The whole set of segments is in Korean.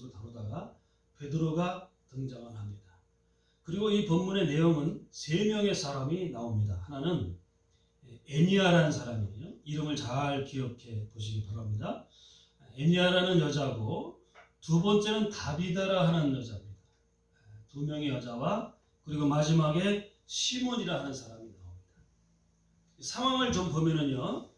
식으로 다루다가 베드로가 등장을 합니다. 그리고 이 본문의 내용은 세 명의 사람이 나옵니다. 하나는 애니아라는 사람이에요. 이름을 잘 기억해 보시기 바랍니다. 애니아라는 여자고 두 번째는 다비다라 하는 여자입니다. 두 명의 여자와 그리고 마지막에 시몬이라 하는 사람이 나옵니다. 상황을 좀 보면은요,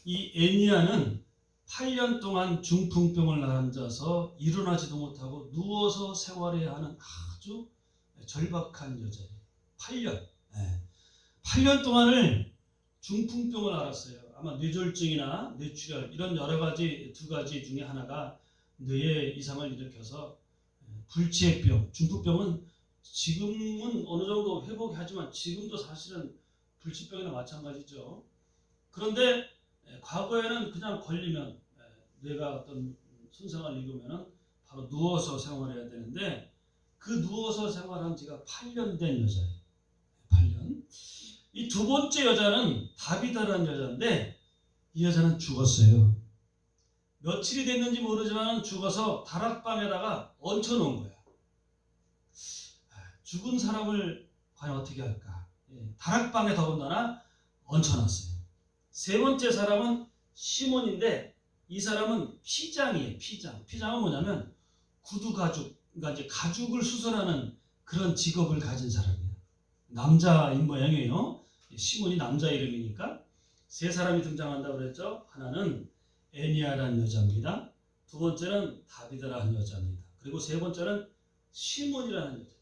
이 애니아는 8년 동안 중풍병을 앉아서 일어나지도 못하고 누워서 생활해야 하는 아주 절박한 여자예요. 8년. 8년 동안을 중풍병을 앓았어요. 아마 뇌졸중이나 뇌출혈 이런 여러 가지 두 가지 중에 하나가 뇌에 이상을 일으켜서 불치액병, 중풍병은 지금은 어느 정도 회복하지만 지금도 사실은 불치병이나 마찬가지죠. 그런데 과거에는 그냥 걸리면 뇌가 어떤 손상을 입으면 바로 누워서 생활해야 되는데 그 누워서 생활한 지가 8년 된 여자예요. 8년. 이 두 번째 여자는 다비다라는 여자인데 이 여자는 죽었어요. 며칠이 됐는지 모르지만 죽어서 다락방에다가 얹혀놓은 거야. 죽은 사람을 과연 어떻게 할까? 다락방에 더군다나 얹혀놨어요. 세 번째 사람은 시몬인데 이 사람은 피장이에요. 피장. 피장은 뭐냐면 구두가죽, 그러니까 이제 가죽을 수선하는 그런 직업을 가진 사람이에요. 남자인 모양이에요. 시몬이 남자 이름이니까 세 사람이 등장한다고 그랬죠. 하나는 애니아라는 여자입니다. 두 번째는 다비다라는 여자입니다. 그리고 세 번째는 시몬이라는 여자.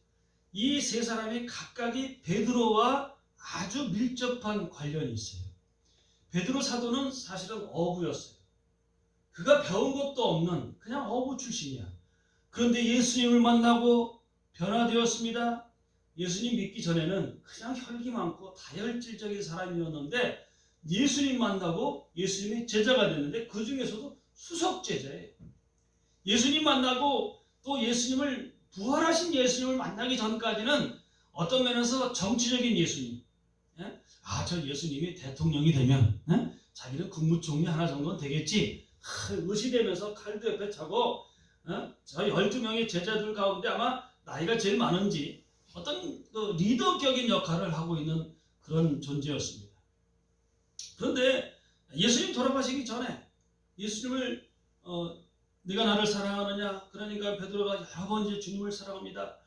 이 세 사람이 각각이 베드로와 아주 밀접한 관련이 있어요. 베드로 사도는 사실은 어부였어요. 그가 배운 것도 없는 그냥 어부 출신이야. 그런데 예수님을 만나고 변화되었습니다. 예수님 믿기 전에는 그냥 혈기 많고 다혈질적인 사람이었는데 예수님 만나고 예수님의 제자가 됐는데 그 중에서도 수석 제자예요. 예수님 만나고 또 예수님을 부활하신 예수님을 만나기 전까지는 어떤 면에서 정치적인 예수님, 저 예수님이 대통령이 되면 자기는 국무총리 하나 정도는 되겠지 의시되면서 칼도 옆에 차고 저 12명의 제자들 가운데 아마 나이가 제일 많은지 어떤 그 리더격인 역할을 하고 있는 그런 존재였습니다. 그런데 예수님 돌아가시기 전에 예수님을 네가 나를 사랑하느냐? 그러니까 베드로가 여러 번 이제 주님을 사랑합니다.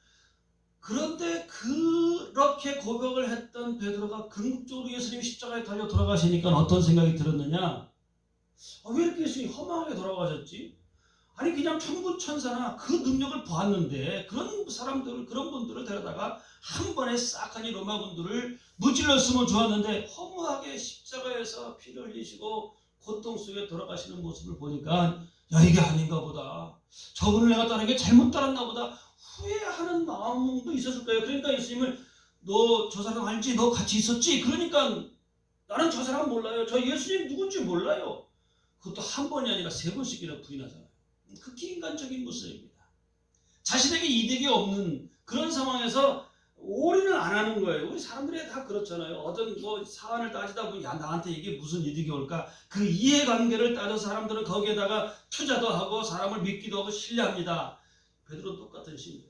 그런데 그렇게 고백을 했던 베드로가 궁극적으로 예수님이 십자가에 달려 돌아가시니까 어떤 생각이 들었느냐? 왜 이렇게 예수님이 허망하게 돌아가셨지? 아니 그냥 천군천사나 그 능력을 보았는데 그런 사람들을 그런 분들을 데려다가 한 번에 싹하니 로마군들을 무찔렀으면 좋았는데 허무하게 십자가에서 피를 흘리시고 고통 속에 돌아가시는 모습을 보니까 야 이게 아닌가 보다. 저분을 내가 따른 게 잘못 따랐나 보다. 후회하는 마음도 있었을 거예요. 그러니까 예수님을 너 저 사람 알지? 너 같이 있었지? 그러니까 나는 저 사람 몰라요. 저 예수님 누군지 몰라요. 그것도 한 번이 아니라 세 번씩이나 부인하잖아요. 극히 인간적인 모습입니다. 자신에게 이득이 없는 그런 상황에서 올인을 안 하는 거예요. 우리 사람들이 다 그렇잖아요. 어떤 사안을 따지다 보니 야 나한테 이게 무슨 이득이 올까? 그 이해관계를 따져서 사람들은 거기에다가 투자도 하고 사람을 믿기도 하고 신뢰합니다. 베드로는 똑같은 심리예요.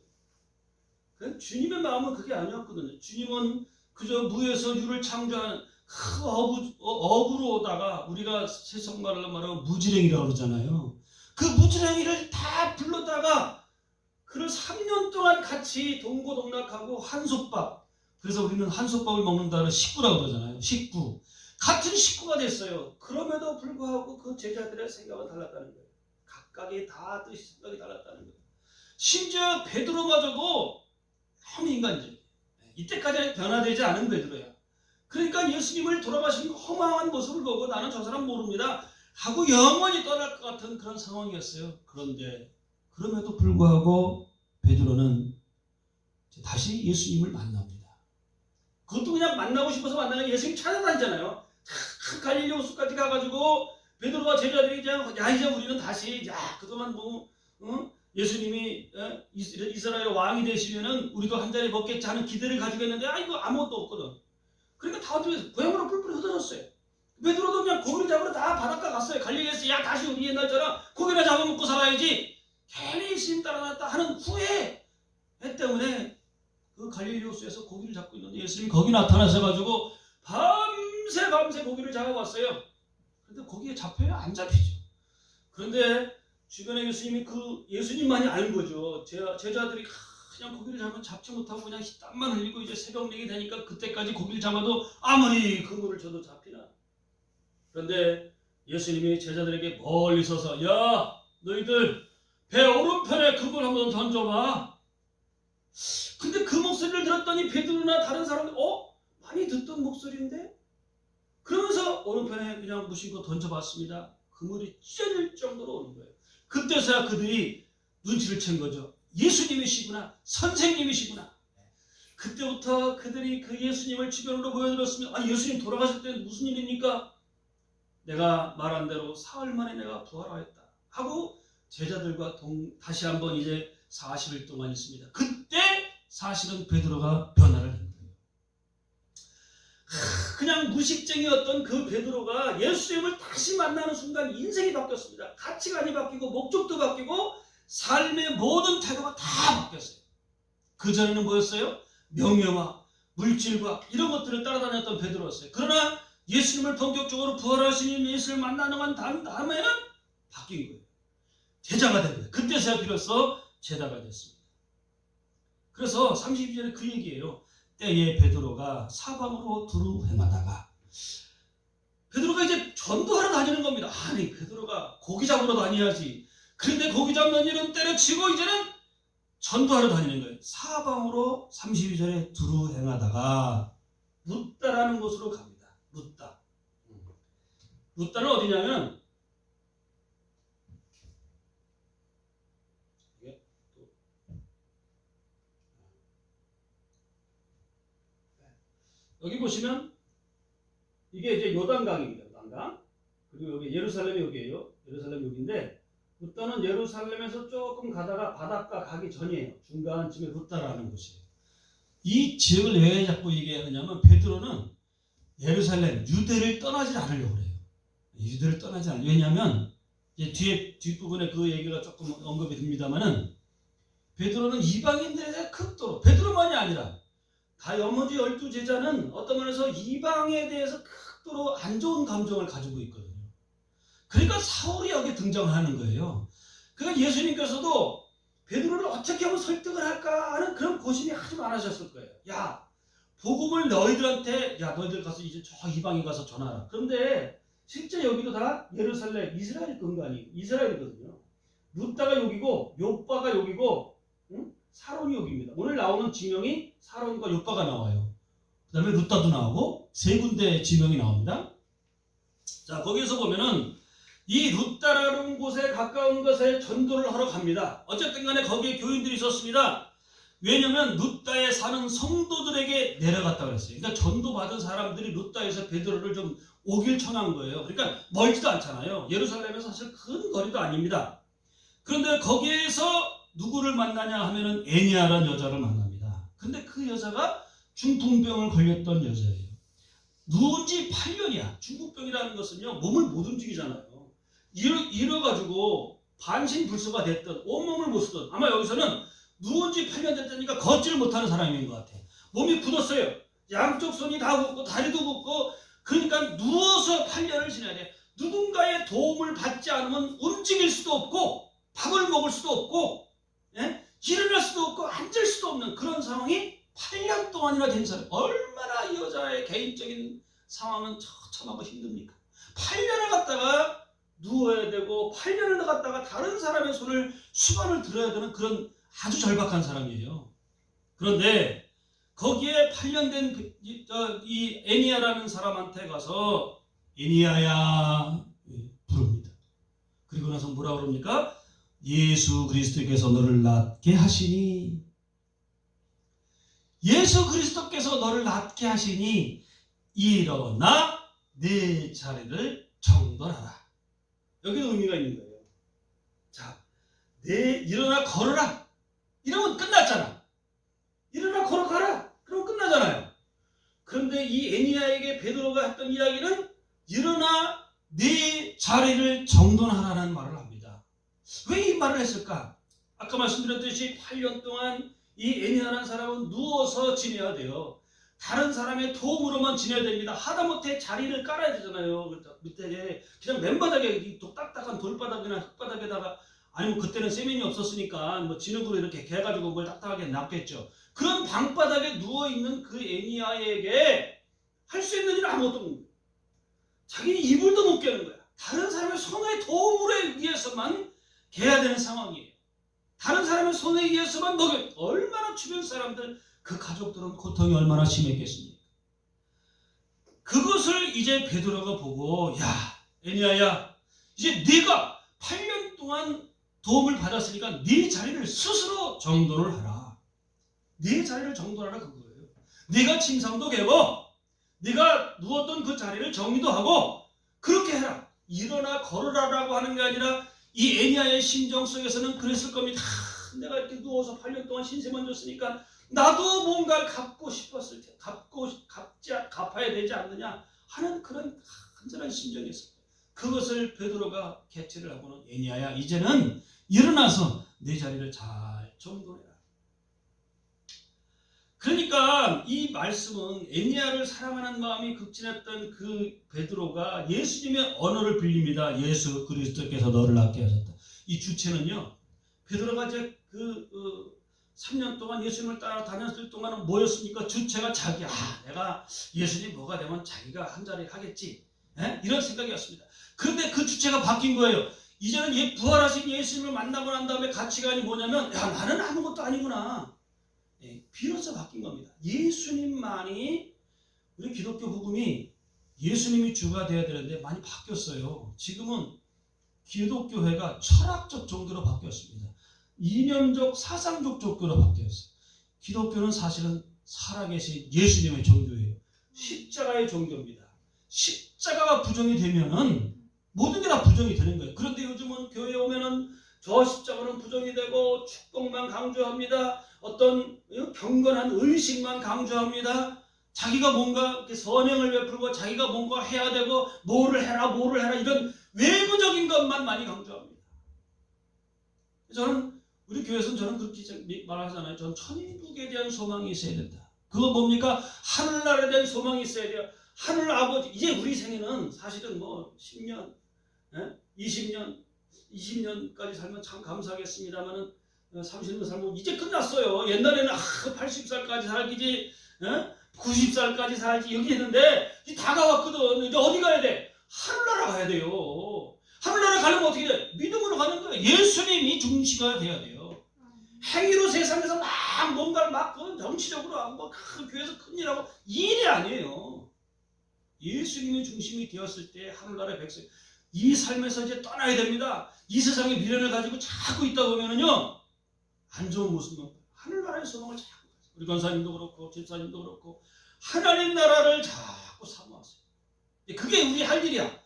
주님의 마음은 그게 아니었거든요. 주님은 그저 무에서 유를 창조하는 그 어부로다가 우리가 세속말로 말하면 무지랭이라고 그러잖아요. 그 무지랭이를 다 불러다가 그를 3년 동안 같이 동고동락하고 한솥밥. 그래서 우리는 한솥밥을 먹는다는 식구라고 그러잖아요. 식구. 같은 식구가 됐어요. 그럼에도 불구하고 그 제자들의 생각은 달랐다는 거예요. 각각의 다 뜻이 생각이 달랐다는 거예요. 심지어 베드로마저도 너무 인간적이에요. 이때까지 변화되지 않은 베드로야. 그러니까 예수님을 돌아가신 허망한 모습을 보고 나는 저 사람 모릅니다 하고 영원히 떠날 것 같은 그런 상황이었어요. 그런데 그럼에도 불구하고 베드로는 다시 예수님을 만납니다. 그것도 그냥 만나고 싶어서 만나는 게 예수님 찾아다니잖아요. 갈릴리 호수까지 가가지고 베드로와 제자들이 그냥 야 이제 우리는 다시 그동안 예수님이 이스라엘 왕이 되시면은 우리도 한 자리 먹겠지 하는 기대를 가지고 있는데 이거 아무것도 없거든. 그러니까 다 어떻게 고향으로 뿔뿔이 흩어졌어요. 베드로도 그냥 고기를 잡으러 다 바닷가 갔어요. 갈릴리에서 야 다시 우리 옛날처럼 고기나 잡아먹고 살아야지. 괜히 예수님 따라다녔다 하는 후에 때문에 그 갈릴리 호수에서 고기를 잡고 있는데 예수님이 거기 나타나셔가지고 밤새 고기를 잡아왔어요. 그런데 거기에 잡혀요? 안 잡히죠. 그런데 주변에 예수님이 그 예수님만이 아는 거죠. 제자들이 그냥 고기를 잡지 못하고 그냥 땀만 흘리고 이제 새벽 내기 되니까 그때까지 고기를 잡아도 아무리 그물을 쳐도 잡히나. 그런데 예수님이 제자들에게 멀리 서서 야 너희들 배 오른편에 그물 한번 던져봐. 근데 그 목소리를 들었더니 베드로나 다른 사람들 많이 듣던 목소리인데 그러면서 오른편에 그냥 무심코 던져봤습니다. 그물이 찢어질 정도로 오는 거예요. 그때서야 그들이 눈치를 챈 거죠. 예수님이시구나. 선생님이시구나. 그때부터 그들이 그 예수님을 주변으로 보여드렸으면 아니 예수님 돌아가실 때는 무슨 일입니까? 내가 말한 대로 사흘 만에 내가 부활하였다 하고 제자들과 다시 한번 이제 40일 동안 있습니다. 그때 사실은 베드로가 변화를 한 거예요. 그냥 무식쟁이였던 그 베드로가 예수님을 다시 만나는 순간 인생이 바뀌었습니다. 가치관이 바뀌고 목적도 바뀌고 삶의 모든 태도가 다 바뀌었어요. 그전에는 뭐였어요? 명예와 물질과 이런 것들을 따라다녔던 베드로였어요. 그러나 예수님을 본격적으로 부활하신 예수를 만나는 건 다음에는 바뀐 거예요. 제자가 된 거예요. 그때서야 비로소 제자가 됐습니다. 그래서 32절에 그 얘기예요. 때에 베드로가 사방으로 두루 행하다가 베드로가 이제 전도하러 다니는 겁니다. 아니 베드로가 고기 잡으러 다녀야지. 그런데 고기 잡는 일은 때려치고 이제는 전도하러 다니는 거예요. 사방으로 32절에 두루 행하다가 룻다라는 곳으로 갑니다. 룻다. 룻다는 어디냐면 여기 보시면 이게 이제 요단강입니다. 요단강. 그리고 여기 예루살렘이 여기예요. 예루살렘 여기인데 룻다는 예루살렘에서 조금 가다가 바닷가 가기 전이에요. 중간쯤에 룻다라는 곳이에요. 이 지역을 왜 자꾸 얘기하느냐면 베드로는 예루살렘, 유대를 떠나지 않으려고 그래요. 유대를 떠나지 않으려고. 왜냐하면 이제 뒷부분에 그 얘기가 조금 언급이 됩니다만은 베드로는 이방인들에 대해 극도로 베드로만이 아니라 다 나머지 12제자는 어떤 면에서 이방에 대해서 극도로 안 좋은 감정을 가지고 있거든요. 그러니까 사울이 여기 등장하는 거예요. 그러니까 예수님께서도 베드로를 어떻게 하면 설득을 할까 하는 그런 고심이 아주 많으셨을 거예요. 야, 복음을 너희들한테 너희들 가서 이제 저 이방에 가서 전하라. 그런데 실제 여기도 다 예루살렘, 이스라엘 근간이 이스라엘이거든요. 룻다가 여기고 요바가 여기고 사론이 여기입니다. 오늘 나오는 지명이 사론과 요바가 나와요. 그 다음에 룻다도 나오고 세 군데 지명이 나옵니다. 자, 거기에서 보면은 이 룻다라는 곳에 가까운 곳에 전도를 하러 갑니다. 어쨌든 간에 거기에 교인들이 있었습니다. 왜냐면 룻다에 사는 성도들에게 내려갔다고 그랬어요. 그러니까 전도받은 사람들이 룻다에서 베드로를 좀 오길 청한 거예요. 그러니까 멀지도 않잖아요. 예루살렘에서 사실 큰 거리도 아닙니다. 그런데 거기에서 누구를 만나냐 하면은 애니아라는 여자를 만납니다. 근데 그 여자가 중풍병을 걸렸던 여자예요. 누운 지 8년이야. 중풍병이라는 것은요, 몸을 못 움직이잖아요. 이래가지고 반신불수가 됐던 온몸을 못 쓰던 아마 여기서는 누운 지 8년 됐다니까 걷지를 못하는 사람인 것 같아. 몸이 굳었어요. 양쪽 손이 다 굳고 다리도 굳고 그러니까 누워서 8년을 지내야 돼. 누군가의 도움을 받지 않으면 움직일 수도 없고 밥을 먹을 수도 없고 일어날 수도 없고 앉을 수도 없는 그런 상황이 8년 동안이나 된 사람. 얼마나 이 여자의 개인적인 상황은 처참하고 힘듭니까? 8년을 갖다가 누워야 되고 8년을 갖다가 다른 사람의 손을 수건을 들어야 되는 그런 아주 절박한 사람이에요. 그런데 거기에 8년 된 이 애니아라는 사람한테 가서 애니아야 부릅니다. 그리고 나서 뭐라 그럽니까? 예수 그리스도께서 너를 낫게 하시니 예수 그리스도께서 너를 낫게 하시니 일어나 네 자리를 정돈하라. 여기도 의미가 있는 거예요. 자, 일어나 걸어라. 이러면 끝났잖아. 일어나 걸어가라. 그럼 끝나잖아요. 그런데 이 애니아에게 베드로가 했던 이야기는 일어나 네 자리를 정돈하라는 말을 합니다. 왜 이 말을 했을까? 아까 말씀드렸듯이 8년 동안 이 애니아라는 사람은 누워서 지내야 돼요. 다른 사람의 도움으로만 지내야 됩니다. 하다못해 자리를 깔아야 되잖아요. 밑에 그냥 맨바닥에 딱딱한 돌바닥이나 흙바닥에다가, 아니면 그때는 세면이 없었으니까 뭐 진흙으로 이렇게 개가지고 뭘 딱딱하게 놨겠죠. 그런 방바닥에 누워있는 그 애니아에게 할 수 있는 일은 아무것도 없는 거예요. 자기 이불도 못 깨는 거야. 다른 사람의 손의 도움으로 위해서만 개야 되는 상황이에요. 다른 사람의 손에 의해서만 먹여. 얼마나 주변 사람들, 그 가족들은 고통이 얼마나 심했겠습니까? 그것을 이제 베드로가 보고, 야, 애니아야, 이제 네가 8년 동안 도움을 받았으니까 네 자리를 스스로 정돈을 하라. 네 자리를 정돈하라, 그거예요. 네가 침상도 개고 네가 누웠던 그 자리를 정리도 하고 그렇게 해라. 일어나 걸어라라고 하는 게 아니라 이 애니아의 심정 속에서는 그랬을 겁니다. 내가 이렇게 누워서 8년 동안 신세만 졌으니까 나도 뭔가를 갚고 싶었을 때, 갚아야 되지 않느냐 하는 그런 간절한 심정이 있어요. 그것을 베드로가 캐치를 하고는, 애니아야, 이제는 일어나서 내 자리를 잘 정돈해라. 그러니까 이 말씀은 애니아를 사랑하는 마음이 극진했던 그 베드로가 예수님의 언어를 빌립니다. 예수 그리스도께서 너를 낫게 하셨다. 이 주체는요, 베드로가 이제 3년 동안 예수님을 따라다녔을 동안은 뭐였습니까? 주체가 자기야. 내가 예수님 뭐가 되면 자기가 한 자리 하겠지. 이런 생각이었습니다. 그런데 그 주체가 바뀐 거예요. 이제는 부활하신 예수님을 만나고 난 다음에 가치관이 뭐냐면, 야, 나는 아무것도 아니구나. 비로소 바뀐 겁니다. 예수님만이, 우리 기독교 복음이 예수님이 주가 되어야 되는데 많이 바뀌었어요. 지금은 기독교회가 철학적 종교로 바뀌었습니다. 이념적, 사상적 종교로 바뀌었어요. 기독교는 사실은 살아계신 예수님의 종교예요. 십자가의 종교입니다. 십자가가 부정이 되면은 모든 게 다 부정이 되는 거예요. 그런데 요즘은 교회에 오면은 저 십자가는 부정이 되고 축복만 강조합니다. 어떤 경건한 의식만 강조합니다. 자기가 뭔가 선행을 베풀고 자기가 뭔가 해야 되고 뭐를 해라 이런 외부적인 것만 많이 강조합니다. 저는 우리 교회에서는 저는 그렇게 말하잖아요. 저는 천국에 대한 소망이 있어야 된다. 그거 뭡니까? 하늘나라에 대한 소망이 있어야 돼요. 하늘 아버지, 이제 우리 생애는 사실은 뭐 10년, 20년까지 살면 참 감사하겠습니다만은 30년 살면 이제 끝났어요. 옛날에는 80살까지 살기지, 90살까지 살지 여기 있는데 이제 다가왔거든. 이제 어디 가야 돼? 하늘나라 가야 돼요. 하늘나라 가려면 어떻게 돼? 믿음으로 가는 거예요. 예수님이 중시가 돼야 돼요. 행위로 세상에서 막 뭔가를 막 정치적으로 하고 큰 교회에서 큰일하고 이 일이 아니에요. 예수님이 중심이 되었을 때 하늘나라의 백성, 이 삶에서 이제 떠나야 됩니다. 이 세상에 미련을 가지고 자꾸 있다 보면은요, 안 좋은 모습은 하늘나라의 소망을 자꾸 가져요. 우리 권사님도 그렇고 집사님도 그렇고 하나님 나라를 자꾸 사모하세요. 그게 우리 할 일이야.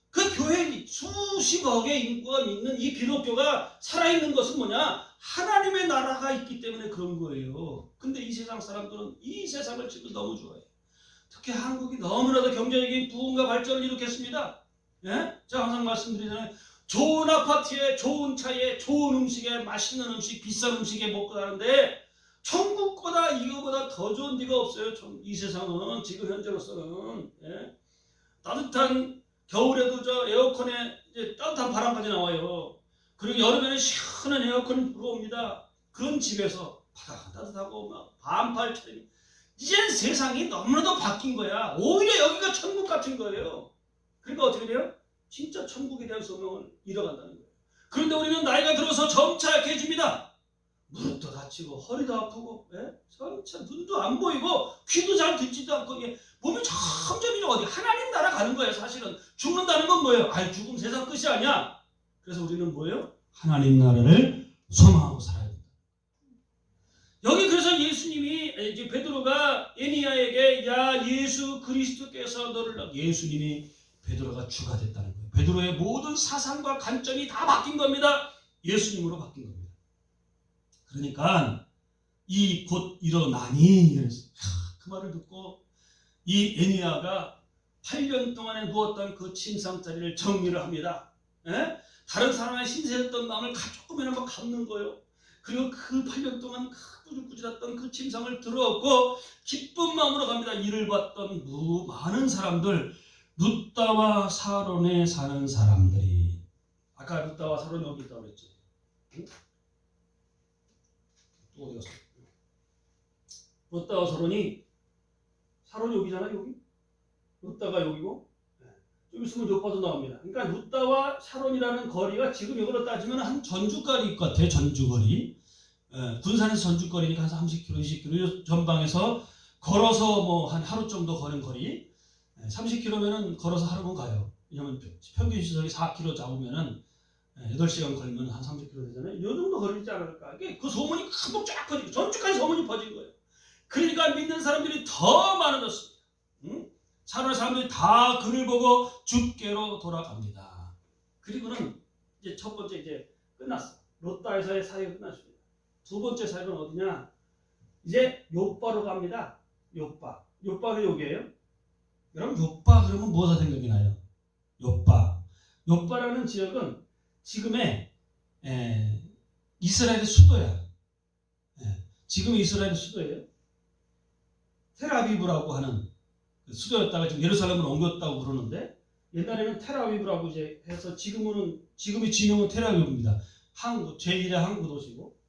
그 교회 수십억의 인구가 믿는 이 기독교가 살아있는 것은 뭐냐? 하나님의 나라가 있기 때문에 그런 거예요. 근데 이 세상 사람들은 이 세상을 지금 너무 좋아해요. 특히 한국이 너무나도 경제적인 부흥과 발전을 일으켰습니다. 제가 항상 말씀드리잖아요. 좋은 아파트에, 좋은 차에, 좋은 음식에, 맛있는 음식, 비싼 음식에 먹고 사는데 천국보다 이거보다 더 좋은 데가 없어요. 이 세상은 지금 현재로서는. 따뜻한 겨울에도 저 에어컨에 이제 따뜻한 바람까지 나와요. 그리고 여름에는 시원한 에어컨이 불어옵니다. 그런 집에서 바닥 따뜻하고 막 반팔 차림. 이젠 세상이 너무나도 바뀐 거야. 오히려 여기가 천국 같은 거예요. 그러니까 어떻게 돼요? 진짜 천국에 대한 소명을 잃어간다는 거예요. 그런데 우리는 나이가 들어서 점차 약해집니다. 무릎도 다치고 허리도 아프고, 점차 눈도 안 보이고 귀도 잘 듣지도 않고, 몸이 점점 이제 어디 하나님 나라 가는 거예요. 사실은 죽는다는 건 뭐예요? 죽음 세상 끝이 아니야. 그래서 우리는 뭐예요? 하나님 나라를 소망하고 살아야 된다. 여기 그래서 예수님이, 이제 베드로가 애니아에게, 야, 예수 그리스도께서 너를, 예수님이 베드로가 주가 됐다는 거예요. 베드로의 모든 사상과 관점이 다 바뀐 겁니다. 예수님으로 바뀐 겁니다. 그러니까 이 곧 일어나니, 그 말을 듣고 이 애니아가 8년 동안에 누웠던 그 침상자리를 정리를 합니다. 다른 사람의 신세했던 마음을 조금이나마 갚는 거예요. 그리고 그 8년 동안 꾸질꾸질했던 그 침상을 들어엎고 기쁜 마음으로 갑니다. 이를 봤던 많은 사람들, 룻다와 사론에 사는 사람들이. 아까 룻다와 사론이 여기 있다고 그랬죠. 응? 또 어디 갔어? 룻다와 사론이 여기잖아. 여기 룻다가 여기고 좀 있으면 요파도 나옵니다. 그러니까 룻다와 사론이라는 거리가 지금 이걸로 따지면 한 전주거리 같아요. 전주거리. 군산에서 전주거리니까 한 30km, 20km 전방에서 걸어서 뭐 한 하루 정도 거는 거리. 30km면은 걸어서 하루는 가요. 왜냐면 평균 시속이 4km 잡으면은 8시간 걸리면 한 30km 되잖아요. 이 정도 걸리지 않을까. 그 소문이 크고 쫙 퍼지고 전주까지 소문이 퍼진 거예요. 그러니까 믿는 사람들이 더 많아졌습니다. 응? 사는 사람들이 다 그를 보고 주께로 돌아갑니다. 그리고는 이제 첫 번째 이제 끝났어. 롯다에서의 사역이 끝났습니다. 두 번째 사역은 어디냐? 이제 욥바로 갑니다. 욥바. 욥바가 여기예요. 여러분 욥바 그러면 뭐가 생각이 나요? 욥바. 욥바라는 지역은 지금의 이스라엘의 수도야. 지금의 이스라엘의 수도예요. 텔아비브라고 하는 수도였다가 지금 예루살렘으로 옮겼다고 그러는데 옛날에는 텔아비브라고 이제 해서 지금의 지명은 텔아비브입니다. 제1의 항구 도시고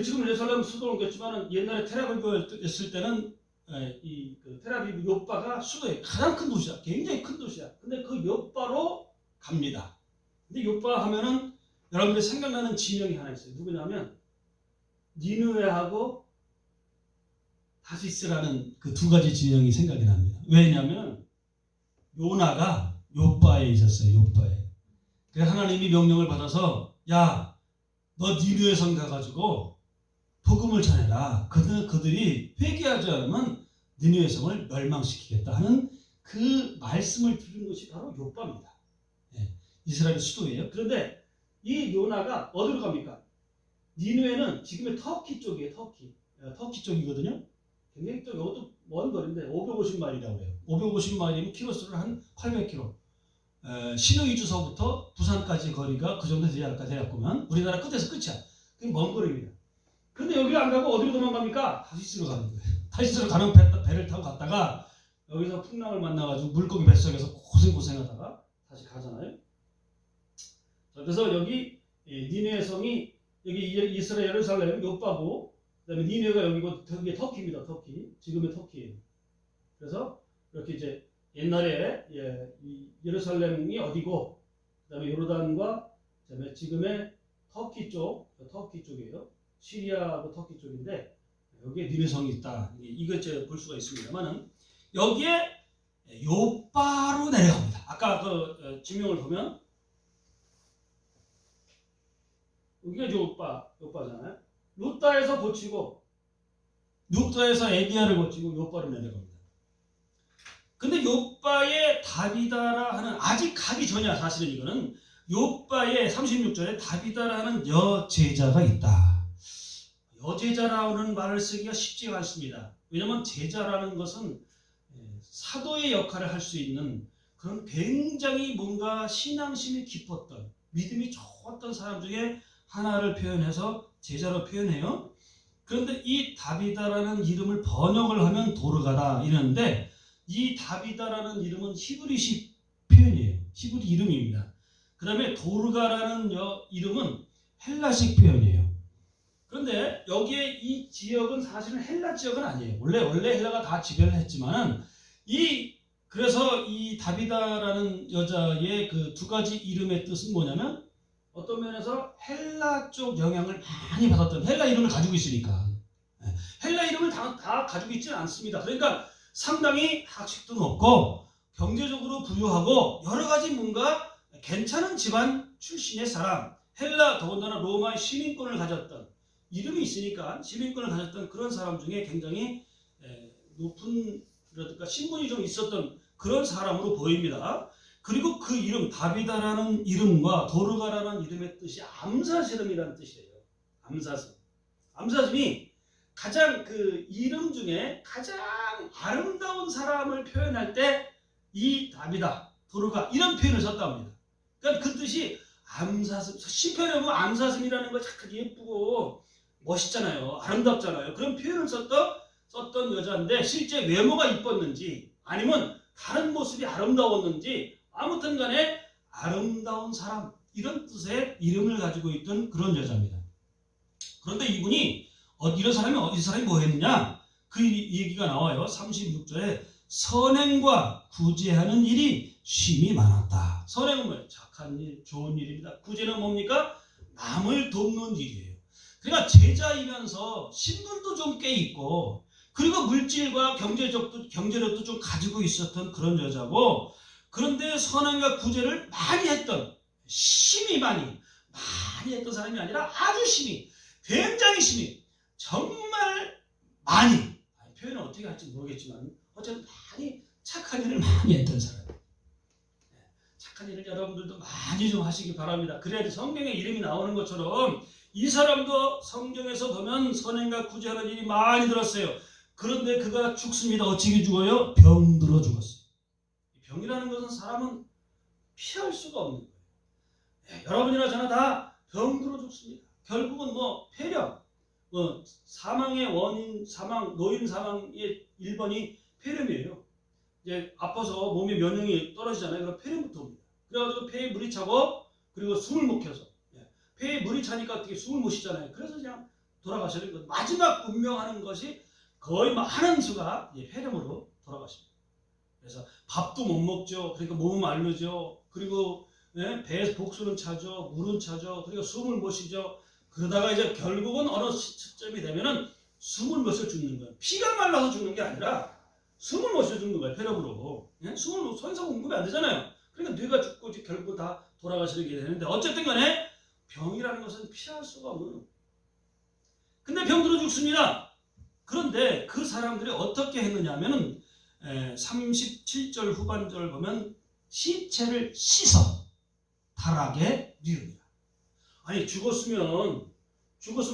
지금 예루살렘 수도로 옮겼지만 옛날에 텔아비브였을 때는 그 텔아비브 욥바가 수도의 가장 큰 도시야. 굉장히 큰 도시야. 근데 그 욥바로 갑니다. 근데 욥바 하면은 여러분들이 생각나는 지명이 하나 있어요. 누구냐면 니느웨하고 다시스라는 그 두 가지 지명이 생각이 납니다. 왜냐하면 요나가 욥바에 있었어요. 욥바에. 그래서 하나님이 명령을 받아서 야, 너 니느웨 성 가가지고 복음을 전해라. 그들이 회개하지 않으면 니느웨 성을 멸망시키겠다 하는 그 말씀을 들은 것이 바로 욥바입니다. 이스라엘 수도예요. 그런데 이 요나가 어디로 갑니까? 니느웨는 지금의 터키 쪽이에요. 터키 쪽이거든요. 굉장히 또 이것도 먼 거리인데 550마일이라고 해요. 550마일이면 키로수를 한 800km. 신의주서부터 부산까지 거리가 그 정도 되지 않을까 생각하면 우리나라 끝에서 끝이야. 그게 먼 거리입니다. 근데 여기를 안 가고 어디로 도망갑니까? 다시스로 가는 거예요. 다시스로 가는 배를 타고 갔다가 여기서 풍랑을 만나가지고 물고기 뱃속에서 고생하다가 다시 가잖아요. 그래서 여기 니느웨 성이 여기 이스라엘 예루살렘 욥바고 그다음에 니느웨가 여기고 여기 터키입니다. 터키. 지금의 터키예요. 그래서 이렇게 이제 옛날에 이 예루살렘이 어디고 그다음에 요르단과 그다음에 지금의 터키 쪽이에요. 시리아하고 터키 쪽인데 여기에 니느웨 성이 있다. 이거 이제 볼 수가 있습니다만은 여기에 욥바로 내려갑니다. 아까 그 지명을 보면 여기가 욥바잖아요. 룻다에서 고치고 룻다에서 에비야를 고치고 욥바로 내려갑니다. 근데 욥바에 다비다라 하는 아직 가기 전이야. 사실은 이거는 욥바에 36절에 다비다라는 여제자가 있다. 여제자라는 말을 쓰기가 쉽지가 않습니다. 왜냐하면 제자라는 것은 사도의 역할을 할 수 있는 그런 굉장히 뭔가 신앙심이 깊었던 믿음이 좋았던 사람 중에 하나를 표현해서 제자로 표현해요. 그런데 이 다비다라는 이름을 번역을 하면 도르가다 이러는데 이 다비다라는 이름은 히브리식 표현이에요. 히브리 이름입니다. 그 다음에 도르가라는 이름은 헬라식 표현이에요. 그런데 여기에 이 지역은 사실은 헬라 지역은 아니에요. 원래 헬라가 다 지배를 했지만은 그래서 이 다비다라는 여자의 그 두 가지 이름의 뜻은 뭐냐면 어떤 면에서 헬라 쪽 영향을 많이 받았던 헬라 이름을 가지고 있으니까 헬라 이름을 다 가지고 있지는 않습니다. 그러니까 상당히 학식도 높고 경제적으로 부유하고 여러 가지 뭔가 괜찮은 집안 출신의 사람 헬라 더군다나 로마의 시민권을 가졌던 이름이 있으니까 시민권을 가졌던 그런 사람 중에 굉장히 높은 그러니까 신분이 좀 있었던 그런 사람으로 보입니다. 그리고 그 이름 다비다라는 이름과 도르가라는 이름의 뜻이 암사시름이라는 뜻이에요. 암사시름이 가장 그 이름 중에 가장 아름다운 사람을 표현할 때 이 다비다, 도르가 이런 표현을 썼다고 합니다. 그러니까 그 뜻이 암사슴, 시편에 보면 암사슴이라는 거 참 예쁘고 멋있잖아요. 아름답잖아요. 그런 표현을 썼던 여자인데 실제 외모가 이뻤는지 아니면 다른 모습이 아름다웠는지 아무튼 간에 아름다운 사람 이런 뜻의 이름을 가지고 있던 그런 여자입니다. 그런데 이분이 이 사람이 뭐 했느냐? 그 얘기가 나와요. 36절에 선행과 구제하는 일이 쉼이 많았다. 선행은 뭐예요? 착한 일, 좋은 일입니다. 구제는 뭡니까? 남을 돕는 일이에요. 그러니까 제자이면서 신분도 좀 꽤 있고 그리고 물질과 경제력도 좀 가지고 있었던 그런 여자고 그런데 선행과 구제를 많이 했던 심히 많이 했던 사람이 아니라 아주 심히 굉장히 심히 정말 많이 표현을 어떻게 할지 모르겠지만 어쨌든 많이 착한 일을 많이 했던 사람. 착한 일을 여러분들도 많이 좀 하시기 바랍니다. 그래야지 성경에 이름이 나오는 것처럼 이 사람도 성경에서 보면 선행과 구제하는 일이 많이 들었어요. 그런데 그가 죽습니다. 어찌게 죽어요? 병들어 죽었어요. 병이라는 것은 사람은 피할 수가 없는 거예요. 네, 여러분이나 저나 다 병들어 죽습니다. 결국은 폐렴, 사망의 원인, 노인 사망의 1번이 폐렴이에요. 이제 아파서 몸의 면역이 떨어지잖아요. 그럼 폐렴부터 옵니다. 그래가지고 폐에 물이 차고 그리고 숨을 못 켜서 폐에 물이 차니까 어떻게 숨을 못 쉬잖아요. 그래서 그냥 돌아가시는 것. 마지막 운명하는 것이 거의 많은 수가 폐렴으로 돌아가십니다. 그래서 밥도 못 먹죠. 그러니까 몸은 마르죠. 그리고 배에서 복수는 차죠. 물은 차죠. 그리고 숨을 못 쉬죠. 그러다가 이제 결국은 어느 시점이 되면은 숨을 못 쉬어 죽는 거예요. 피가 말라서 죽는 게 아니라 숨을 못 쉬어 죽는 거예요. 폐렴으로. 숨을 손에서 공급이 안 되잖아요. 그러니까 뇌가 죽고 결국 다 돌아가시게 되는데 어쨌든 간에 병이라는 것은 피할 수가 없는 거예요. 근데 병들어 죽습니다. 그런데 그 사람들이 어떻게 했느냐 하면은 37절 후반절을 보면 시체를 씻어 다락에 뉘웁니다. 아니 죽었으면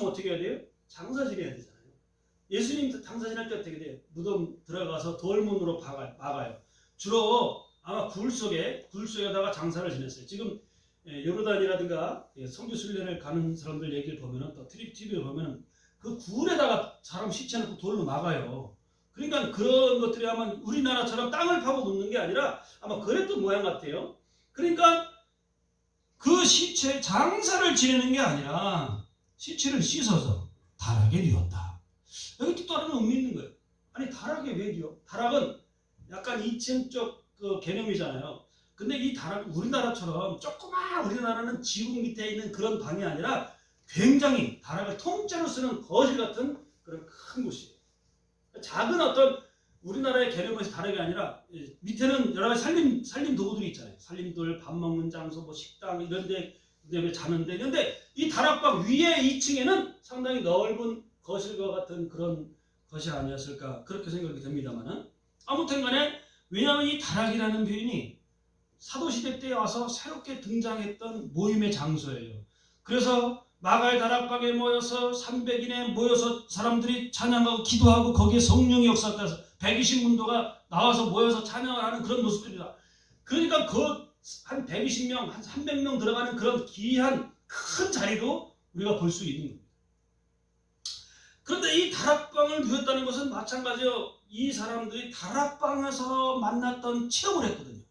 어떻게 해야 돼요? 장사 지내야 되잖아요. 예수님 장사 지낼 때 어떻게 돼요? 무덤 들어가서 돌문으로 막아요. 주로 아마 굴 속에다가 장사를 지냈어요. 지금 요르단이라든가 성교 순례를 가는 사람들 얘기를 보면은 또 TV를 보면은 그 굴에다가 사람 시체 넣고 돌로 막아요. 그러니까 그런 것들이 아마 우리나라처럼 땅을 파고 놓는 게 아니라 아마 그랬던 모양 같아요. 그러니까 그 시체 장사를 지내는 게 아니라 시체를 씻어서 다락에 뉘었다. 여기 또 다른 의미 있는 거예요. 아니 다락에 왜 뉘어? 다락은 약간 2층적 그 개념이잖아요. 근데 이 다락 우리나라처럼 조그만 우리나라는 지붕 밑에 있는 그런 방이 아니라 굉장히 다락을 통째로 쓰는 거실 같은 그런 큰 곳이에요. 작은 어떤 우리나라의 개념에서 다르게 아니라 밑에는 여러 가지 살림 도구들이 있잖아요. 살림돌, 밥 먹는 장소, 식당 이런 데 자는데 근데 이 다락방 위에 2층에는 상당히 넓은 거실과 같은 그런 것이 아니었을까 그렇게 생각이 됩니다만은 아무튼 간에 왜냐하면 이 다락이라는 표현이 사도시대 때 와서 새롭게 등장했던 모임의 장소예요. 그래서 마가의 다락방에 모여서 300인에 모여서 사람들이 찬양하고 기도하고 거기에 성령이 역사돼서 120문도가 나와서 모여서 찬양을 하는 그런 모습들이다. 그러니까 그 한 120명, 한 300명 들어가는 그런 귀한 큰 자리도 우리가 볼 수 있는 겁니다. 그런데 이 다락방을 누렸다는 것은 마찬가지로 이 사람들이 다락방에서 만났던 체험을 했거든요.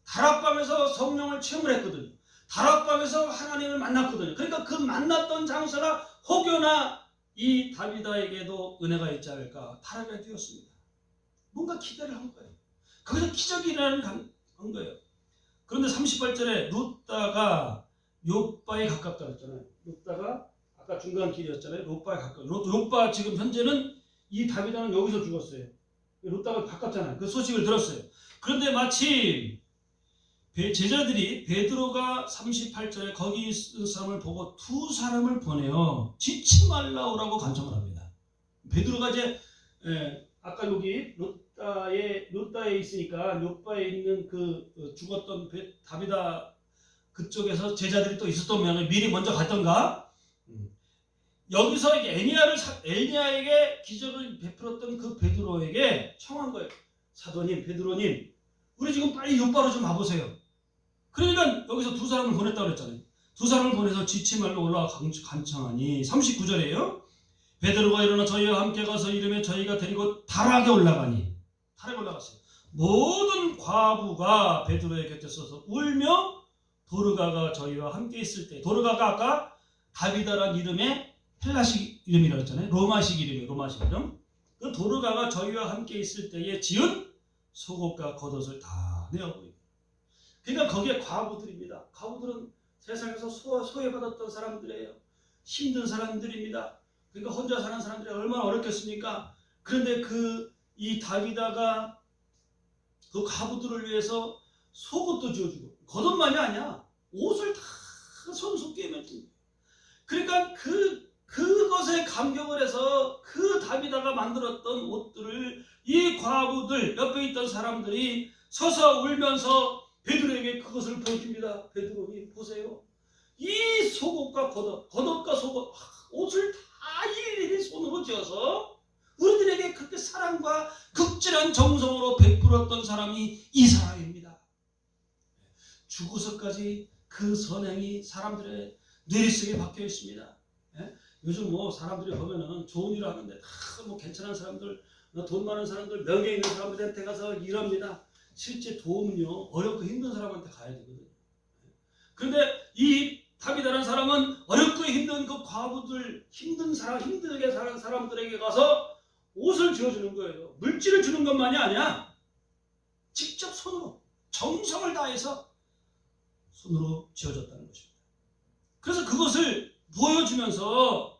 다락방에서 성령을 체험을 했거든요. 다락방에서 하나님을 만났거든요. 그러니까 그 만났던 장소가 혹여나 이 다비다에게도 은혜가 있지 않을까 다락에 뛰었습니다. 뭔가 기대를 한 거예요. 거기서 기적이 일어나는 거예요. 그런데 38절에 룻다가 욥바에 가깝다 그랬잖아요. 룻다가 아까 중간 길이었잖아요. 욥바에 가까워. 욥바 지금 현재는 이 다비다는 여기서 죽었어요. 룻다가 가깝잖아요. 그 소식을 들었어요. 그런데 마침 제자들이 베드로가 38절에 거기 있는 사람을 보고 두 사람을 보내어 지치 말라 오라고 간청을 합니다. 베드로가 이제 아까 여기 룻다에 있으니까 욥바에 있는 그 죽었던 다비다 그쪽에서 제자들이 또 있었던 모양을 미리 먼저 갔던가 여기서 엘리야에게 기적을 베풀었던 그 베드로에게 청한 거예요. 사도님, 베드로님, 우리 지금 빨리 욥바로 좀 와보세요. 그러니까 여기서 두 사람을 보냈다고 그랬잖아요. 두 사람을 보내서 지치말로 올라가 간청하니 39절이에요. 베드로가 일어나 저희와 함께 가서 이름에 저희가 데리고 다락에 올라가니, 다락에 올라갔어요. 모든 과부가 베드로의 곁에 서서 울며 도르가가 저희와 함께 있을 때, 도르가가 아까 다비다란 이름의 헬라식 이름이라고 했잖아요. 로마식 이름이에요. 로마식 이름. 그 도르가가 저희와 함께 있을 때에 지은 속옷과 겉옷을 다 내어보입니다. 그러니까 거기에 과부들입니다. 과부들은 세상에서 소외받았던 사람들이에요. 힘든 사람들입니다. 그러니까 혼자 사는 사람들이 얼마나 어렵겠습니까? 그런데 이 다비다가 그 과부들을 위해서 속옷도 지어주고, 겉옷만이 아니야. 옷을 다 손쉽게 입혀준 거예요. 그러니까 그것에 감격을 해서 그 다비다가 만들었던 옷들을 이 과부들, 옆에 있던 사람들이 서서 울면서 베드로에게 그것을 보여줍니다. 베드로니 보세요. 이 속옷과 겉옷과 속옷, 옷을 다 일일이 손으로 지어서 우리들에게 그렇게 사랑과 극진한 정성으로 베풀었던 사람이 이 사람입니다. 죽어서까지 그 선행이 사람들의 뇌리 속에 박혀 있습니다. 요즘 뭐 사람들이 보면은 좋은 일을 하는데 다 뭐 괜찮은 사람들, 돈 많은 사람들, 명예 있는 사람들한테 가서 일합니다. 실제 도움은요, 어렵고 힘든 사람한테 가야 되거든요. 그런데 이 다비다라는 사람은 어렵고 힘든 그 과부들, 힘들게 사는 사람들에게 가서 옷을 지어주는 거예요. 물질을 주는 것만이 아니야. 직접 손으로, 정성을 다해서 손으로 지어줬다는 것입니다. 그래서 그것을 보여주면서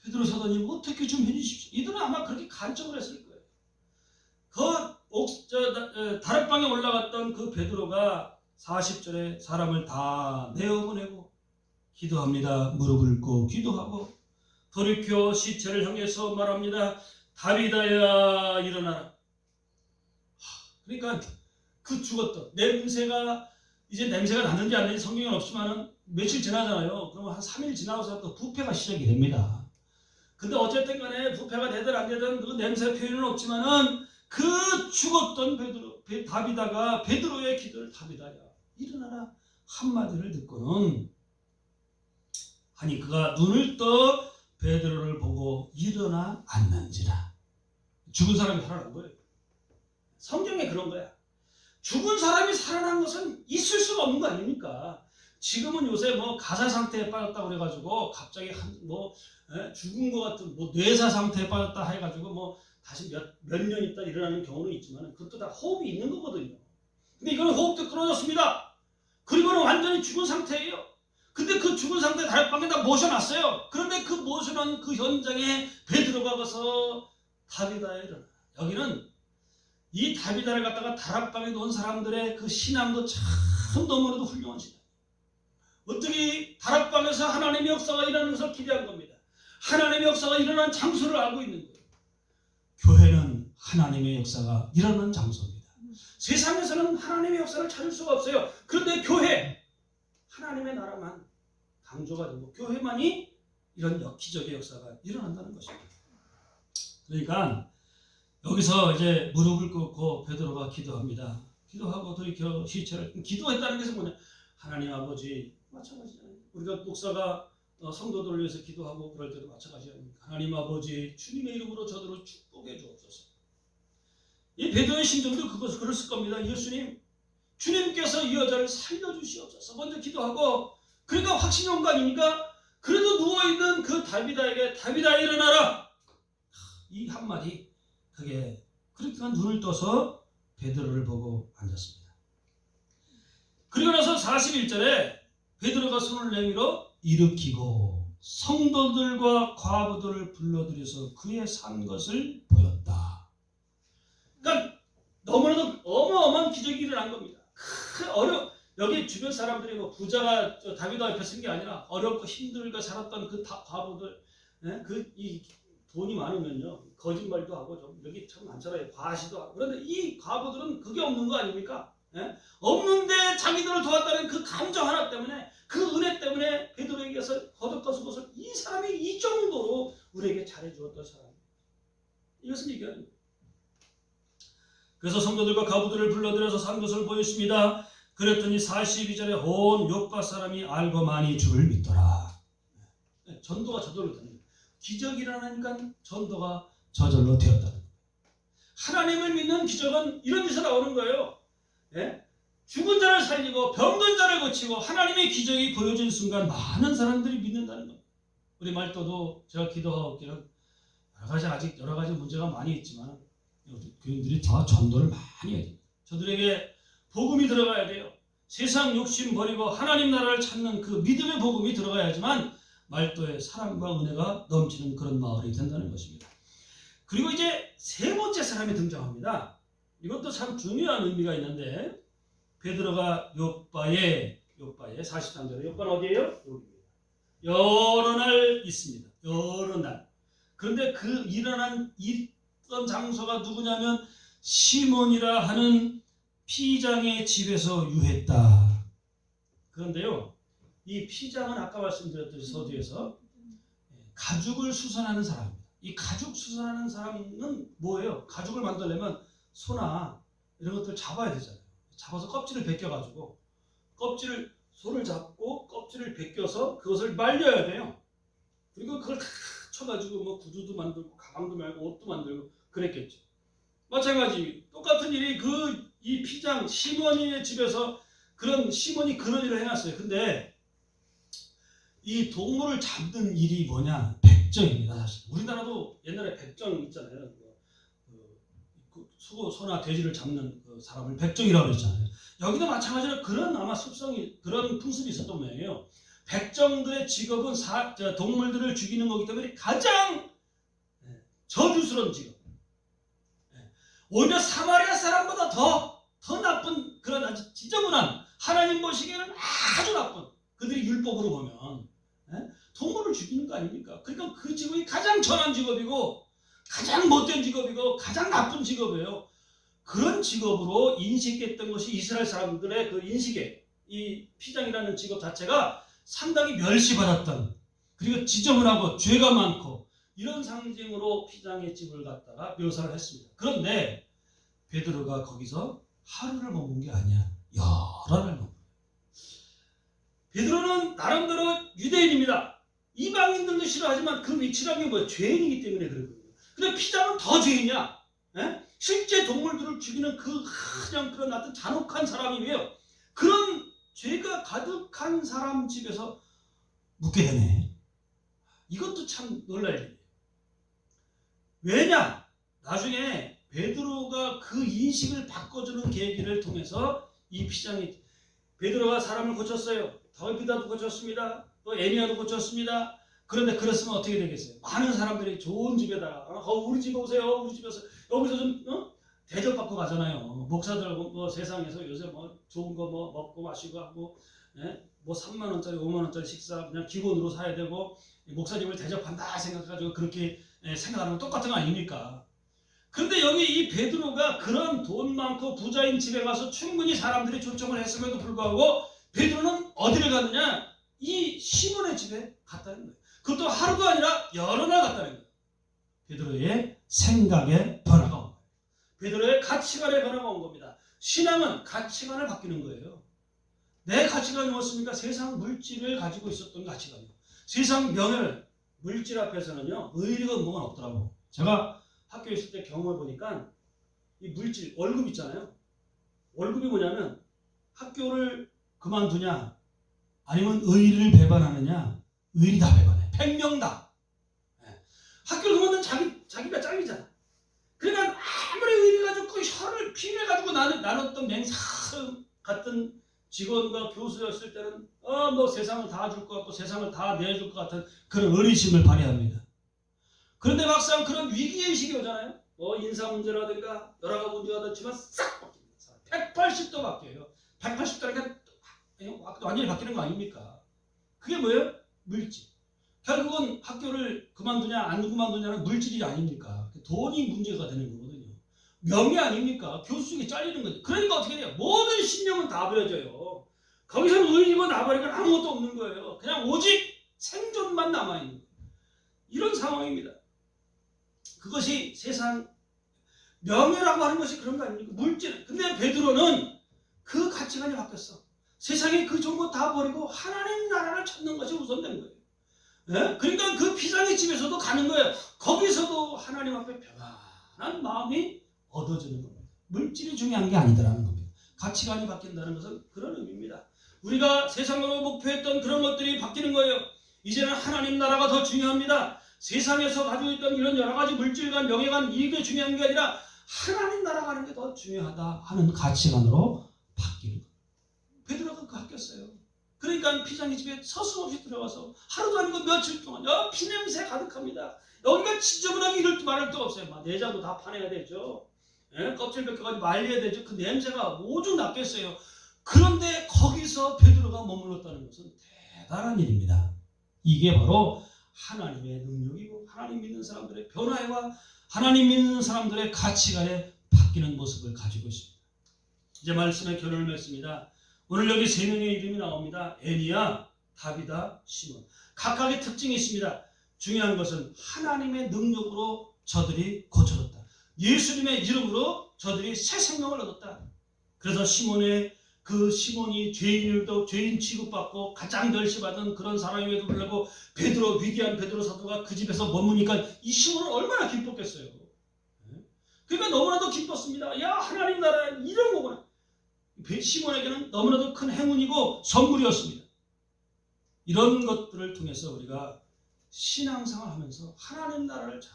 베드로 사도님 어떻게 좀 해주십시오. 이들은 아마 그렇게 간청을 했을 거예요. 다락방에 올라갔던 그 베드로가 40절에 사람을 다 내어보내고 기도합니다. 무릎을 꿇고 기도하고 돌이켜 시체를 향해서 말합니다. 다비다야 일어나라. 그러니까 그 죽었던 냄새가 났는지 안 났는지 성경에는 없지만은 며칠 지나잖아요. 그러면 한 3일 지나서 또 부패가 시작이 됩니다. 근데 어쨌든 간에 부패가 되든 안 되든 그 냄새 표현은 없지만은 그 죽었던 다비다가 베드로의 기도를 다비다야 일어나라 한마디를 듣고는 하니 그가 눈을 떠 베드로를 보고 일어나 앉는지라. 죽은 사람이 살아난 거예요. 성경에 그런 거야. 죽은 사람이 살아난 것은 있을 수가 없는 거 아닙니까? 지금은 요새 뭐 가사 상태에 빠졌다고 그래가지고 갑자기 죽은 것 같은 뇌사 상태에 빠졌다 해가지고 뭐 다시 몇 년 있다 일어나는 경우는 있지만 그것도 다 호흡이 있는 거거든요. 근데 이거는 호흡도 끊어졌습니다. 그리고는 완전히 죽은 상태예요. 근데 그 죽은 상태 다락방에다 모셔놨어요. 그런데 그 모셔놓은 그 현장에 베드로가 가서 다비다에 일어나. 여기는 이 다비다를 갖다가 다락방에 놓은 사람들의 그 신앙도 참 너무나도 훌륭한 신앙. 어떻게 다락방에서 하나님의 역사가 일어나는 것을 기대한 겁니다. 하나님의 역사가 일어나는 장소를 알고 있는 거예요. 교회는 하나님의 역사가 일어나는 장소입니다. 세상에서는 하나님의 역사를 찾을 수가 없어요. 그런데 교회, 하나님의 나라만 강조가 되고 교회만이 이런 기적의 역사가 일어난다는 것입니다. 그러니까 여기서 이제 무릎을 꿇고 베드로가 기도합니다. 기도하고 돌이켜 시체를 기도했다는 것은 뭐냐? 하나님 아버지 마찬가지잖아요. 우리가 목사가 성도들을 위해서 기도하고 그럴 때도 마찬가지 아닙니까? 하나님 아버지 주님의 이름으로 저들을 축복해 주옵소서. 이 베드로의 심정도 그랬을 겁니다. 예수님, 주님께서 이 여자를 살려주시옵소서. 먼저 기도하고 그러니까 확신이 온 거 아닙니까? 그래도 누워있는 그 다비다에게 다비다 일어나라. 이 한마디 그게 그러니까 눈을 떠서 베드로를 보고 앉았습니다. 그리고 나서 41절에 베드로가 손을 내밀어 일으키고 성도들과 과부들을 불러들여서 그의 산 것을 보였다. 그러니까 너무나도 어마어마한 기적이 일어난 겁니다. 여기 주변 사람들이 뭐 부자가 다비다 옆에 쓴 게 아니라 어렵고 힘들게 살았던 그 과부들, 이 돈이 많으면요 거짓말도 하고 좀 여기 참 많잖아요. 과시도 하고. 그런데 이 과부들은 그게 없는 거 아닙니까? 없는데 자기들을 도왔다는 그 감정 하나 때문에 그 은혜 때문에 베드로에게서 거듭거서 것을 이 사람이 이 정도로 우리에게 잘해주었던 사람입니다. 이것은 얘기하는 거예요. 그래서 성도들과 과부들을 불러들여서 산 것을 보였습니다. 그랬더니 42절에 온 요파 사람이 알고 많이 주를 믿더라. 전도가 저절로 되는 거예요. 기적이 일어나니까 전도가 저절로 되었다는 거예요. 하나님을 믿는 기적은 이런 데서 나오는 거예요. 예? 죽은 자를 살리고 병든 자를 고치고 하나님의 기적이 보여진 순간 많은 사람들이 믿는다는 거예요. 우리 말도도 제가 기도하고 있기는 아직 여러 가지 문제가 많이 있지만 교인들이 더 전도를 많이 해야 돼요. 저들에게 복음이 들어가야 돼요. 세상 욕심 버리고 하나님 나라를 찾는 그 믿음의 복음이 들어가야지만 말도에 사랑과 은혜가 넘치는 그런 마을이 된다는 것입니다. 그리고 이제 세 번째 사람이 등장합니다. 이것도 참 중요한 의미가 있는데 베드로가 요빠에 43절에 요빠는 어디예요? 여기입니다. 여러 날 있습니다. 여러 날. 그런데 그 있던 장소가 누구냐면 시몬이라 하는 피장의 집에서 유했다. 그런데요, 이 피장은 아까 말씀드렸듯이 서두에서 가죽을 수선하는 사람입니다. 이 가죽 수선하는 사람은 뭐예요? 가죽을 만들려면 소나 이런 것들 잡아야 되잖아요. 잡아서 껍질을 벗겨가지고 손을 잡고 껍질을 벗겨서 그것을 말려야 돼요. 그리고 그걸 다 쳐가지고 뭐 구두도 만들고 가방도 말고 옷도 만들고 그랬겠죠. 마찬가지 똑같은 일이 이 피장 시몬의 집에서 시몬이 그런 일을 해놨어요. 근데 이 동물을 잡는 일이 뭐냐? 백정입니다. 사실 우리나라도 옛날에 백정 있잖아요. 소나 돼지를 잡는 그 사람을 백정이라고 그랬잖아요. 여기도 마찬가지로 그런 아마 그런 풍습이 있었던 모양이에요. 백정들의 직업은 동물들을 죽이는 거기 때문에 가장 저주스러운 직업. 오히려 사마리아 사람보다 더 나쁜 그런 아주 지저분한 하나님 보시기에는 아주 나쁜 그들이 율법으로 보면 동물을 죽이는 거 아닙니까? 그러니까 그 직업이 가장 천한 직업이고 가장 못된 직업이고 가장 나쁜 직업이에요. 그런 직업으로 인식했던 것이 이스라엘 사람들의 그 인식에 이 피장이라는 직업 자체가 상당히 멸시받았던 그리고 지저분하고 죄가 많고 이런 상징으로 피장의 집을 갖다가 묘사를 했습니다. 그런데 베드로가 거기서 하루를 머문 게 아니야. 여러 날 머문. 베드로는 나름대로 유대인입니다. 이방인들도 싫어하지만 그 위치라는 게 뭐예요? 죄인이기 때문에 그렇거든요. 근데 피장은 더 죄인이야. 실제 동물들을 죽이는 그냥 그런 어떤 잔혹한 사람이에요. 그런 죄가 가득한 사람 집에서 묵게 되네. 이것도 참 놀랄 일이에요. 왜냐? 나중에 베드로가 그 인식을 바꿔주는 계기를 통해서 이 피장이 베드로가 사람을 고쳤어요. 더비다도 고쳤습니다. 또 에니아도 고쳤습니다. 그런데 그랬으면 어떻게 되겠어요? 많은 사람들이 좋은 집에다가 우리 집 오세요. 우리 집에서 여기서 좀 대접받고 가잖아요. 목사들 뭐 세상에서 요새 뭐 좋은 거 뭐 먹고 마시고 하고 뭐 3만 원짜리 5만 원짜리 식사 그냥 기본으로 사야 되고 목사님을 대접한다 생각해가지고 그렇게 생각하는 건 똑같은 거 아닙니까? 그런데 여기 이 베드로가 그런 돈 많고 부자인 집에 가서 충분히 사람들이 초청을 했음에도 불구하고 베드로는 어디를 갔느냐? 이 시몬의 집에 갔다는 거예요. 그것도 하루도 아니라 여러 날 갔다는 거예요. 베드로의 생각의 변화가 온 거예요. 베드로의 가치관의 변화가 온 겁니다. 신앙은 가치관을 바뀌는 거예요. 내 가치관이 무엇입니까? 세상 물질을 가지고 있었던 가치관이요. 세상 명예를 물질 앞에서는요 의리가 뭐가 없더라고. 제가 학교에 있을 때 경험해 보니까 이 물질 월급 있잖아요. 월급이 뭐냐면 학교를 그만두냐 아니면 의리를 배반하느냐. 의리 다 배반해. 100명 다. 학교를 그만두면 자기가 짱이잖아. 그러니까 아무리 의리 가지고 혀를 피를 가지고 나눴던 맹사름 같은 직원과 교수였을 때는 뭐 세상을 다 줄 것 같고 세상을 다 내줄 것 같은 그런 의리심을 발휘합니다. 그런데 막상 그런 위기의식이 오잖아요. 인사 문제라든가 여러 가지 문제가 됐지만 싹 바뀝니다. 180도 바뀌어요. 180도니까 완전히 바뀌는 거 아닙니까? 그게 뭐예요? 물질. 결국은 학교를 그만두냐 안 그만두냐는 물질이 아닙니까? 돈이 문제가 되는 거거든요. 명예 아닙니까? 교수에게 잘리는 거죠. 그러니까 어떻게 돼요? 모든 신념은 다 버려져요. 거기서는 의리고 나버리면 아무것도 없는 거예요. 그냥 오직 생존만 남아있는 거예요. 이런 상황입니다. 그것이 세상 명예라고 하는 것이 그런 거 아닙니까? 물질. 근데 베드로는 그 가치관이 바뀌었어. 세상에 그 좋은 거 다 버리고 하나님 나라를 찾는 것이 우선된 거예요. 예? 그러니까 그 피장의 집에서도 가는 거예요. 거기서도 하나님 앞에 편안한 마음이 얻어지는 겁니다. 물질이 중요한 게 아니더라는 겁니다. 가치관이 바뀐다는 것은 그런 의미입니다. 우리가 세상으로 목표했던 그런 것들이 바뀌는 거예요. 이제는 하나님 나라가 더 중요합니다. 세상에서 가지고 있던 이런 여러 가지 물질과 명예관 이게 중요한 게 아니라 하나님 나라 가는 게 더 중요하다 하는 가치관으로 바뀌는 거예요. 베드로가 바뀌었어요. 그러니까 피장의 집에 서슴없이 들어가서 하루도 아니고 며칠 동안 피냄새 가득합니다. 여기가 지저분하게 이럴 줄 말할 데가 없어요. 막 내장도 다 파내야 되죠. 예? 껍질 벗겨가지고 말려야 되죠. 그 냄새가 오죽 났겠어요. 그런데 거기서 베드로가 머물렀다는 것은 대단한 일입니다. 이게 바로 하나님의 능력이고 하나님 믿는 사람들의 변화와 하나님 믿는 사람들의 가치관에 바뀌는 모습을 가지고 있습니다. 이제 말씀의 결론을 맺습니다. 오늘 여기 세 명의 이름이 나옵니다. 애니야, 다비다, 시몬. 각각의 특징이 있습니다. 중요한 것은 하나님의 능력으로 저들이 고쳐졌다. 예수님의 이름으로 저들이 새 생명을 얻었다. 그래서 시몬이 죄인일도 죄인 취급받고 가장 멸시받은 그런 사람임에도 불구하고 위대한 베드로 사도가 그 집에서 머무니까 이 시몬은 얼마나 기뻤겠어요. 그러니까 너무나도 기뻤습니다. 야, 하나님 나라에 이런 거구나. 시몬에게는 너무나도 큰 행운이고 선물이었습니다. 이런 것들을 통해서 우리가 신앙생활을 하면서 하나님 나라를 잘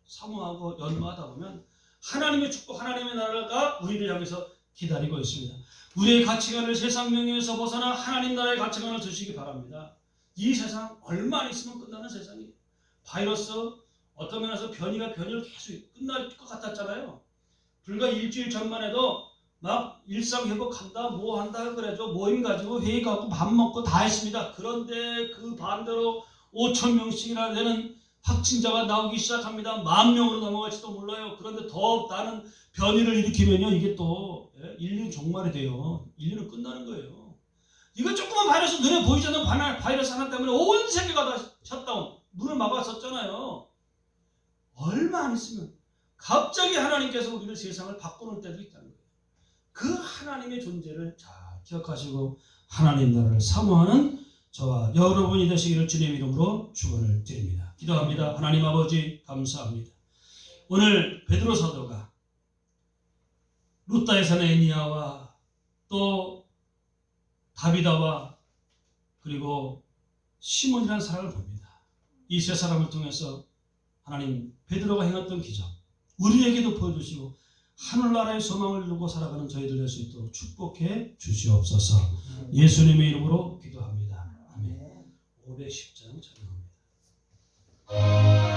사모하고 연모하다 보면 하나님의 축복, 하나님의 나라가 우리를 향해서 기다리고 있습니다. 우리의 가치관을 세상 명예에서 벗어나 하나님 나라의 가치관을 두시기 바랍니다. 이 세상 얼마 안 있으면 끝나는 세상이에요. 바이러스 어떤 면에서 변이가 변이를 계속 끝날 것 같았잖아요. 불과 일주일 전만 해도 막 일상 회복한다 뭐 한다 그래죠. 모임 가지고 회의 갖고 밥 먹고 다 했습니다. 그런데 그 반대로 5,000명씩이나 되는 확진자가 나오기 시작합니다. 10,000명으로 넘어갈지도 몰라요. 그런데 더 나는 변이를 일으키면요 이게 또 인류 종말이 돼요. 인류는 끝나는 거예요. 이거 조그만 바이러스 눈에 보이지 않는 바이러스 하나 때문에 온 세계가 다 셧다운 문을 막았었잖아요. 얼마 안 있으면 갑자기 하나님께서 우리를 세상을 바꾸는 때도 있다는 거예요. 그 하나님의 존재를 잘 기억하시고 하나님 나라를 사모하는 저와 여러분이 되시기를 주님의 이름으로 축원을 드립니다. 기도합니다. 하나님 아버지 감사합니다. 오늘 베드로 사도가 루다에 사는 애니야와 또 다비다와 그리고 시몬이라는 사람을 봅니다. 이 세 사람을 통해서 하나님 베드로가 행했던 기적 우리에게도 보여주시고 하늘나라의 소망을 이루고 살아가는 저희들 될 수 있도록 축복해 주시옵소서. 예수님의 이름으로 기도합니다. 아멘. 510장 찬양합니다.